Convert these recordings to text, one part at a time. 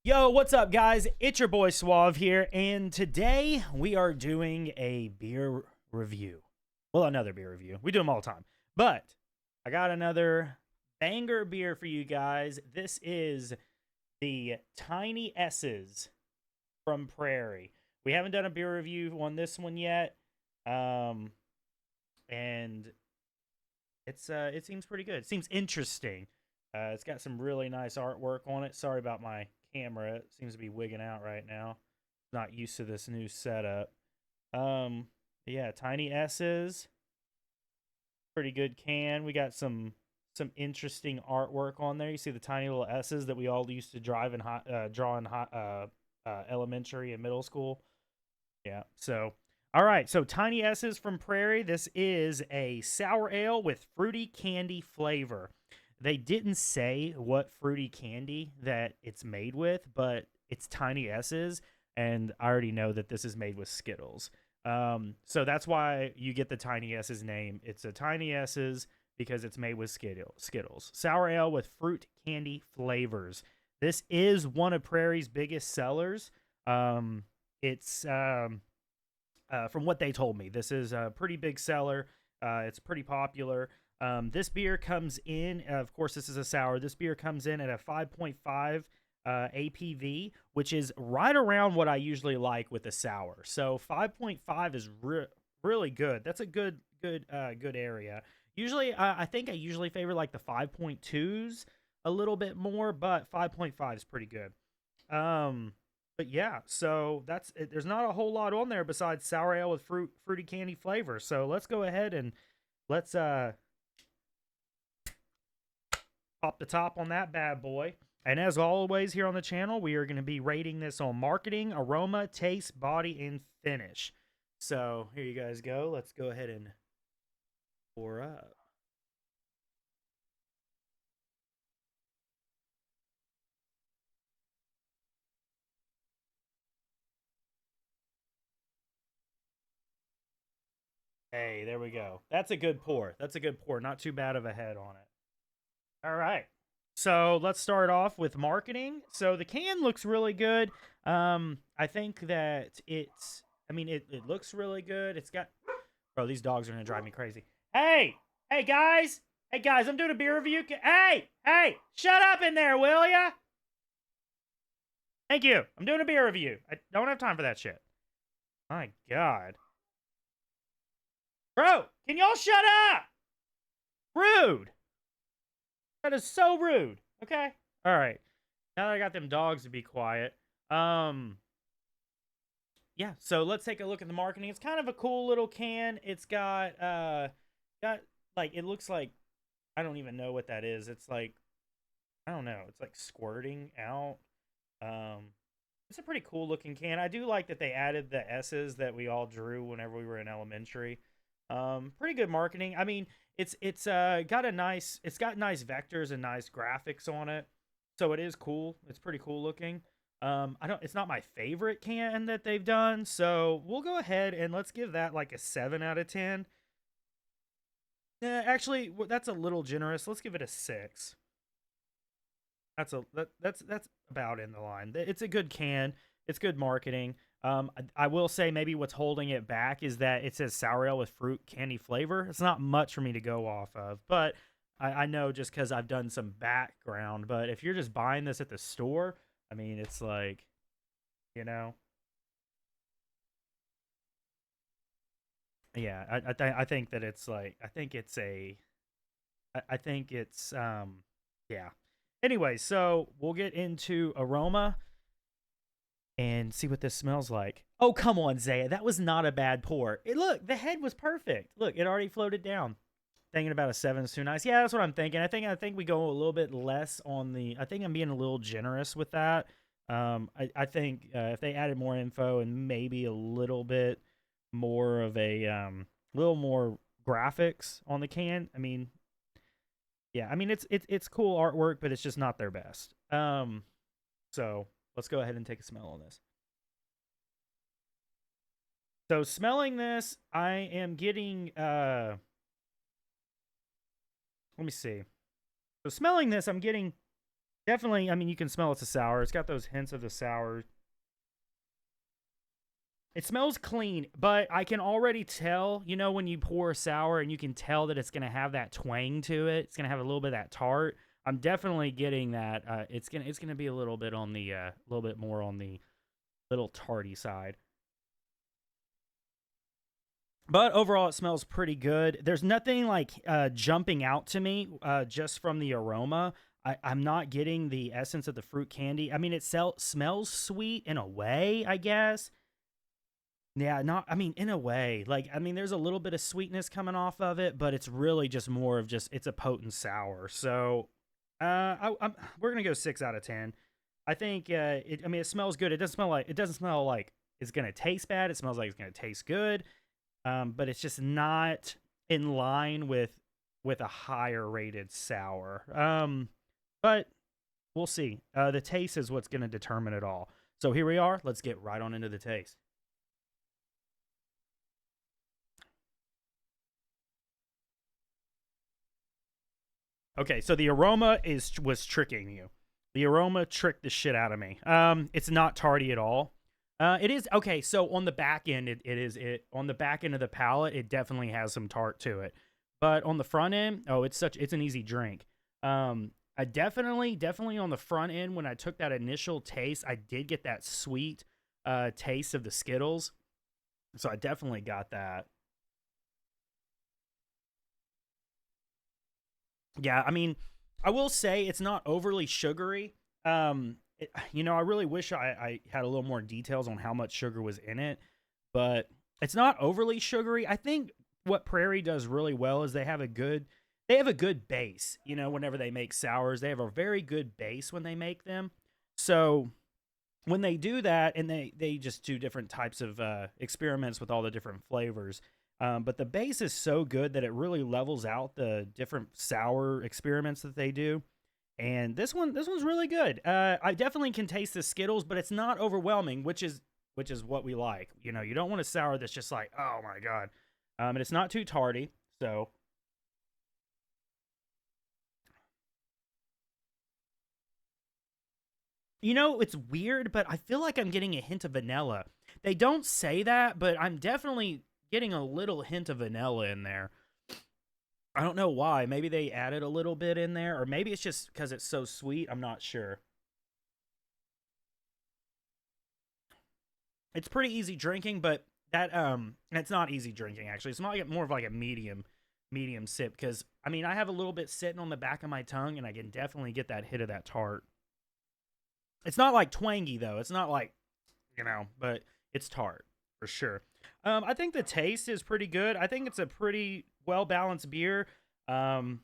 Yo, what's up, guys? It's your boy Suave here, and today we are doing a beer review. Well, another beer review. We do them all the time. But I got another banger beer for you guys. This is the Tiny S's from Prairie. We haven't done a beer review on this one yet. And it seems pretty good. It seems interesting. It's got some really nice artwork on it. Sorry about my camera. It seems to be wigging out right now. Not used to this new setup. Yeah, Tiny S's. Pretty good can. We got some interesting artwork on there. You see the tiny little S's that we all used to draw in elementary and middle school. Yeah. So, all right. So Tiny S's from Prairie. This is a sour ale with fruity candy flavor. They didn't say what fruity candy that it's made with, but it's Tiny S's, and I already know that this is made with Skittles. So that's why you get the Tiny S's name. It's a Tiny S's because it's made with Skittles. Sour ale with fruit candy flavors. This is one of Prairie's biggest sellers. It's from what they told me, this is a pretty big seller. It's pretty popular. This beer comes in, of course, this is a sour. This beer comes in at a 5.5 APV, which is right around what I usually like with a sour. So 5.5 is really good. That's a good area. Usually, I think I usually favor like the 5.2s a little bit more, but 5.5 is pretty good. But yeah, so that's it. There's not a whole lot on there besides sour ale with fruity candy flavor. So let's go ahead and let's pop the top on that bad boy. And as always here on the channel, we are going to be rating this on marketing, aroma, taste, body, and finish. So here you guys go. Let's go ahead and pour up. Hey, there we go. That's a good pour. That's a good pour. Not too bad of a head on it. All right. So let's start off with marketing. So the can looks really good. I think that it looks really good. It's got, bro, these dogs are going to drive me crazy. Hey, guys. Hey, guys, I'm doing a beer review. Hey, shut up in there, will ya? Thank you. I'm doing a beer review. I don't have time for that shit. My God. Bro, can y'all shut up? Rude. That is so rude. Okay. All right. Now that I got them dogs to be quiet. Yeah, so let's take a look at the marketing. It's kind of a cool little can. It's got like, it looks like, I don't even know what that is. It's like, I don't know. It's like squirting out. It's a pretty cool looking can. I do like that they added the S's that we all drew whenever we were in elementary. Pretty good marketing. I mean, it's got nice vectors and nice graphics on it. So it is cool. It's pretty cool looking. It's not my favorite can that they've done. So we'll go ahead and let's give that like a 7 out of 10. Actually, that's a little generous. Let's give it a 6. That's about in the line. It's a good can. It's good marketing. I will say maybe what's holding it back is that it says sour ale with fruit candy flavor. It's not much for me to go off of, but I know just because I've done some background. But if you're just buying this at the store, I mean, it's like, you know, yeah. I think that it's like I think it's yeah. Anyway, so we'll get into aroma and see what this smells like. Oh, come on, Zaya. That was not a bad pour. Look, the head was perfect. Look, it already floated down. Thinking about a 7 is too nice. Yeah, that's what I'm thinking. I think we go a little bit less on the... I think I'm being a little generous with that. I think if they added more info and maybe a little bit more of a... little more graphics on the can. I mean... Yeah, I mean, it's cool artwork, but it's just not their best. So... Let's go ahead and take a smell on this. So smelling this, I am getting, let me see. So smelling this, I'm getting Definitely, I mean, you can smell it's a sour. It's got those hints of the sour. It smells clean, but I can already tell, when you pour a sour and you can tell that it's going to have that twang to it. It's going to have a little bit of that tart. I'm definitely getting that. It's gonna be a little bit on the little bit more on the little tarty side. But overall, it smells pretty good. There's nothing like jumping out to me just from the aroma. I'm not getting the essence of the fruit candy. I mean, it smells sweet in a way, I guess. Yeah, not. I mean, in a way, like I mean, there's a little bit of sweetness coming off of it, but it's really just more of just it's a potent sour. So, we're gonna go 6 out of 10. I think. I mean, it smells good. It doesn't smell like it's gonna taste bad. It smells like it's gonna taste good. But it's just not in line with a higher rated sour. But we'll see. The taste is what's gonna determine it all. So here we are. Let's get right on into the taste. Okay, so the aroma was tricking you. The aroma tricked the shit out of me. It's not tardy at all. It is okay. So on the back end, it on the back end of the palate, it definitely has some tart to it. But on the front end, oh, it's an easy drink. I definitely on the front end when I took that initial taste, I did get that sweet taste of the Skittles. So I definitely got that. Yeah, I mean, I will say it's not overly sugary. I really wish I had a little more details on how much sugar was in it, but it's not overly sugary. I think what Prairie does really well is they have a good base. Whenever they make sours, they have a very good base when they make them. So when they do that, and they just do different types of experiments with all the different flavors. But the base is so good that it really levels out the different sour experiments that they do. And this one's really good. I definitely can taste the Skittles, but it's not overwhelming, which is what we like. You don't want a sour that's just like, oh my god. And it's not too tardy. So it's weird, but I feel like I'm getting a hint of vanilla. They don't say that, but I'm definitely getting a little hint of vanilla in there. I don't know why. Maybe they added a little bit in there, or maybe it's just because it's so sweet. I'm not sure. It's pretty easy drinking, but it's not easy drinking actually. It's not like more of like a medium sip because I mean I have a little bit sitting on the back of my tongue, and I can definitely get that hit of that tart. It's not like twangy though. It's not like but it's tart for sure. I think the taste is pretty good. I think it's a pretty well balanced beer. Um,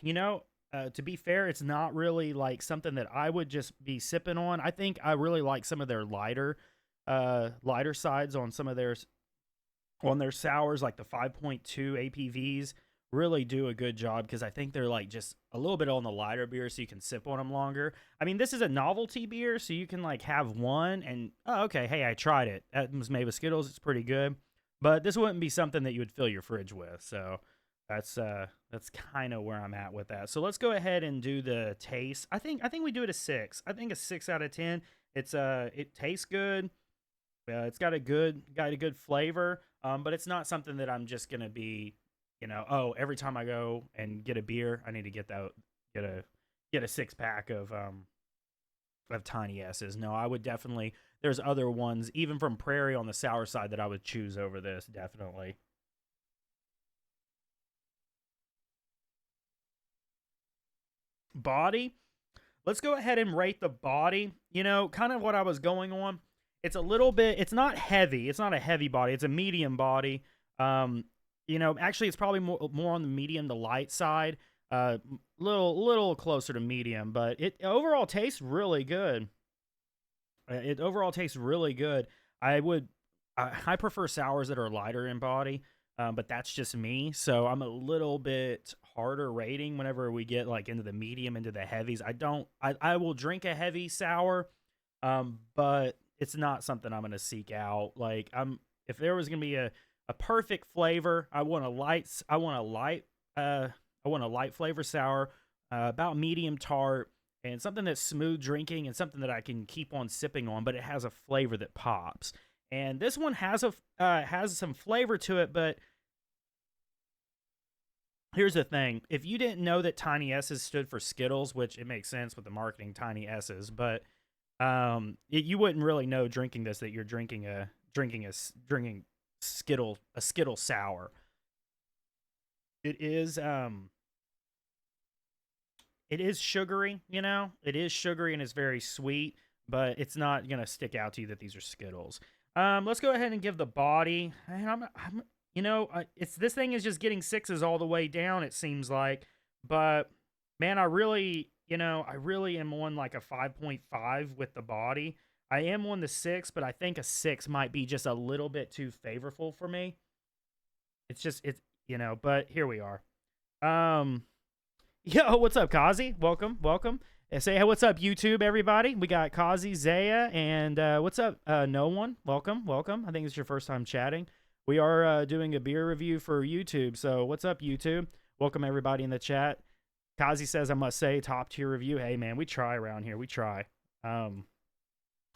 to be fair, it's not really like something that I would just be sipping on. I think I really like some of their lighter sides on their sours, like the 5.2 APVs. Really do a good job because I think they're like just a little bit on the lighter beer, so you can sip on them longer. I mean, this is a novelty beer, so you can like have one and oh, okay, hey, I tried it. That was made with Skittles. It's pretty good, but this wouldn't be something that you would fill your fridge with. So that's kind of where I'm at with that. So let's go ahead and do the taste. I think we do it a 6. I think a 6 out of 10. It tastes good. It's got a good flavor. But it's not something that I'm just gonna be, oh, every time I go and get a beer, I need to get a get a 6 pack of Tiny S's. No, I would definitely. There's other ones, even from Prairie on the sour side, that I would choose over this. Definitely. Body. Let's go ahead and rate the body. Kind of what I was going on. It's a little bit. It's not heavy. It's not a heavy body. It's a medium body. Um, actually, it's probably more on the medium to light side. Little closer to medium, but it overall tastes really good. It overall tastes really good. I would, I prefer sours that are lighter in body, but that's just me. So I'm a little bit harder rating whenever we get like into the medium, into the heavies. I don't, I will drink a heavy sour, but it's not something I'm gonna seek out. Like if there was gonna be a perfect flavor, I want a light flavor sour, about medium tart, and something that's smooth drinking and something that I can keep on sipping on, but it has a flavor that pops. And this one has some flavor to it, but here's the thing. If you didn't know that Tiny S's stood for Skittles, which it makes sense with the marketing Tiny S's, but you wouldn't really know drinking this that you're drinking Skittle sour. It is sugary, you know? It is sugary and it's very sweet, but it's not going to stick out to you that these are Skittles. Let's go ahead and give the body. And this thing is just getting 6s all the way down, it seems like. But man, I really am on like a 5.5 with the body. I am on the 6, but I think a 6 might be just a little bit too favorable for me. But here we are. Yo, what's up, Kazi? Welcome. Say hey, what's up, YouTube, everybody? We got Kazi, Zaya, and what's up, no one? Welcome. I think it's your first time chatting. We are doing a beer review for YouTube, so what's up, YouTube? Welcome, everybody in the chat. Kazi says, I must say, top tier review. Hey, man, we try around here. We try.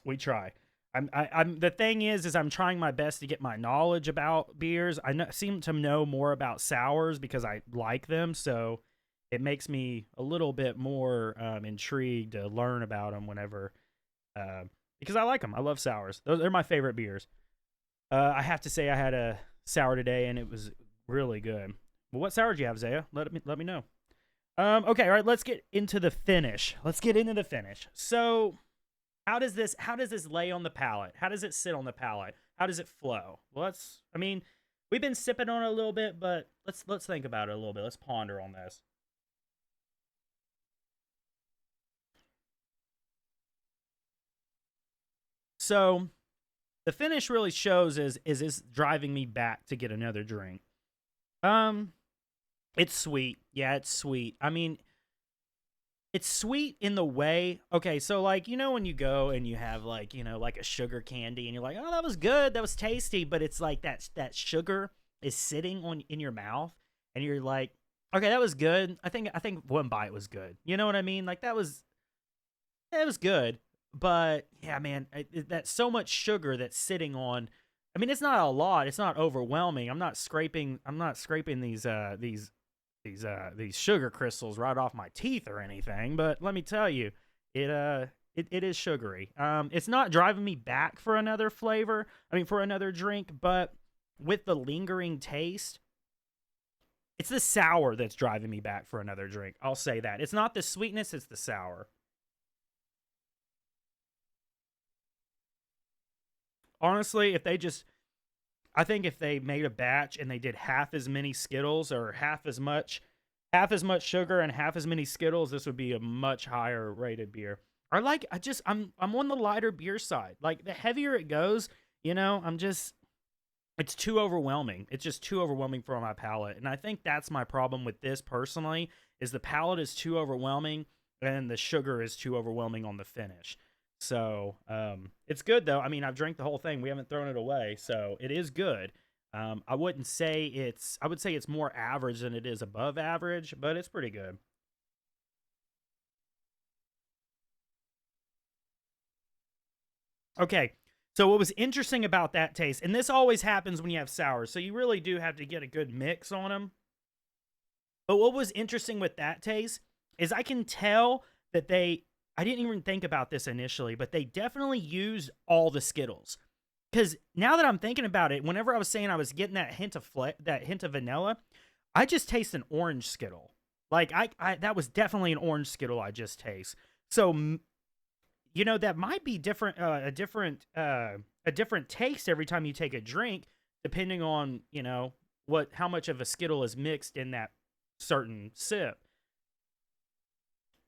We try. The thing is I'm trying my best to get my knowledge about beers. Seem to know more about sours because I like them, so it makes me a little bit more intrigued to learn about them whenever, because I like them. I love sours. They're my favorite beers. I have to say I had a sour today and it was really good. Well, what sour do you have, Zaya? Let me know. Okay, all right. Let's get into the finish. So, how does this lay on the palate? How does it sit on the palate? How does it flow? Well, we've been sipping on it a little bit, but let's think about it a little bit. Let's ponder on this. So, the finish really shows is this driving me back to get another drink. It's sweet. Yeah, it's sweet. I mean, it's sweet in the way, okay, so like, when you go and you have like, like a sugar candy and you're like, oh, that was good, that was tasty, but it's like that sugar is sitting in your mouth and you're like, okay, that was good. I think one bite was good. You know what I mean? Like that was good. But yeah, man, that's so much sugar that's sitting on. I mean, it's not a lot. It's not overwhelming. I'm not scraping these sugar crystals right off my teeth or anything. But let me tell you, it is sugary. It's not driving me back for another flavor. I mean, for another drink. But with the lingering taste, it's the sour that's driving me back for another drink. I'll say that. It's not the sweetness. It's the sour. Honestly, I think if they made a batch and they did half as many Skittles or half as much sugar and half as many Skittles, this would be a much higher rated beer. I'm on the lighter beer side. Like the heavier it goes, it's too overwhelming. It's just too overwhelming for my palate. And I think that's my problem with this personally, is the palate is too overwhelming and the sugar is too overwhelming on the finish. So, it's good though. I mean, I've drank the whole thing. We haven't thrown it away, so it is good. I would say it's more average than it is above average, but it's pretty good. Okay. So what was interesting about that taste, and this always happens when you have sours, so you really do have to get a good mix on them. But what was interesting with that taste is I can tell that I didn't even think about this initially, but they definitely used all the Skittles. Because now that I'm thinking about it, whenever I was saying I was getting that hint of vanilla, I just taste an orange Skittle. Like that was definitely an orange Skittle I just taste. So, that might be a different taste every time you take a drink, depending on how much of a Skittle is mixed in that certain sip.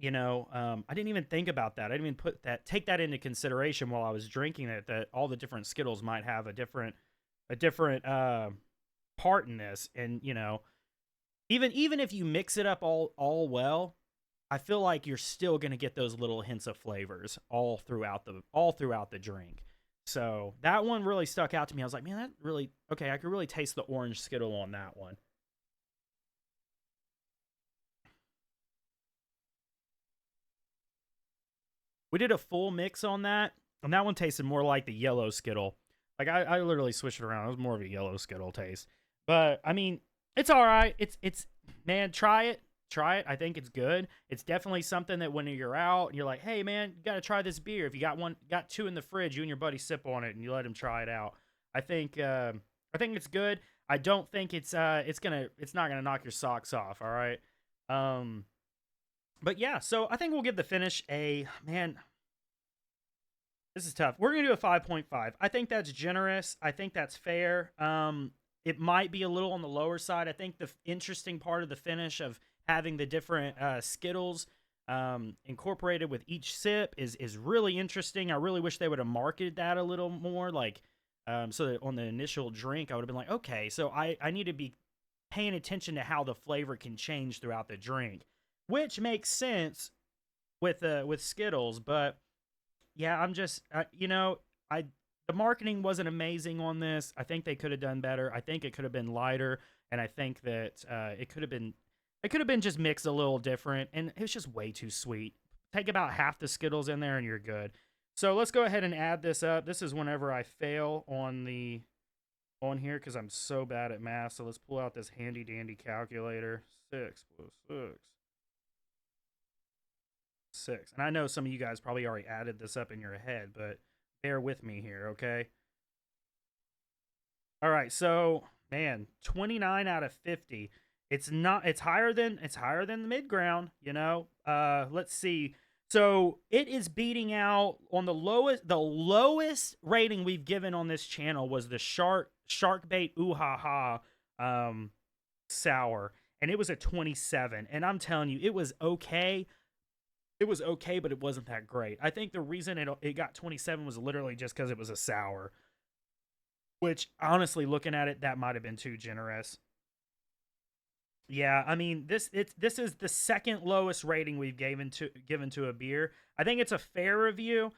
I didn't even think about that. I didn't even take that into consideration while I was drinking it, that all the different Skittles might have a different part in this. And, even if you mix it up all well, I feel like you're still going to get those little hints of flavors all throughout the drink. So that one really stuck out to me. I was like, man, I could really taste the orange Skittle on that one. We did a full mix on that, and that one tasted more like the yellow Skittle. Like I literally switched it around. It was more of a yellow Skittle taste. But I mean, it's all right. It's man, try it. Try it. I think it's good. It's definitely something that when you're out and you're like, hey man, you got to try this beer. If you got two in the fridge, you and your buddy sip on it and you let him try it out. I think it's good. I don't think it's not gonna knock your socks off. All right. But yeah, so I think we'll give the finish a man. This is tough. We're gonna do a 5.5. I think that's generous. I think that's fair. It might be a little on the lower side. I think the interesting part of the finish of having the different Skittles incorporated with each sip is really interesting. I really wish they would have marketed that a little more, like so that on the initial drink, I would have been like, okay, so I need to be paying attention to how the flavor can change throughout the drink, which makes sense with Skittles, but yeah, I'm just the marketing wasn't amazing on this. I think they could have done better. I think it could have been lighter, and I think that it could have been just mixed a little different, and it's just way too sweet. Take about half the Skittles in there, and you're good. So let's go ahead and add this up. This is whenever I fail on here because I'm so bad at math. So let's pull out this handy dandy calculator. 6 plus 6. 6. And I know some of you guys probably already added this up in your head, but bear with me here, okay? All right, so man, 29 out of 50. It's higher than the mid ground, you know. Let's see. So it is beating out on the lowest rating we've given on this channel was the shark bait ooh ha ha sour, and it was a 27. And I'm telling you, it was okay. It was okay, but it wasn't that great. I think the reason it got 27 was literally just because it was a sour. Which, honestly, looking at it, that might have been too generous. Yeah, I mean, this is the second lowest rating we've given to a beer. I think it's a fair review,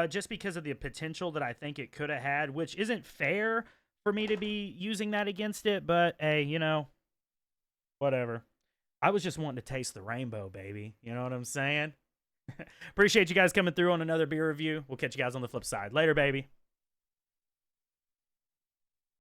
just because of the potential that I think it could have had, which isn't fair for me to be using that against it. But hey, you know, whatever. I was just wanting to taste the rainbow, baby. You know what I'm saying? Appreciate you guys coming through on another beer review. We'll catch you guys on the flip side. Later, baby.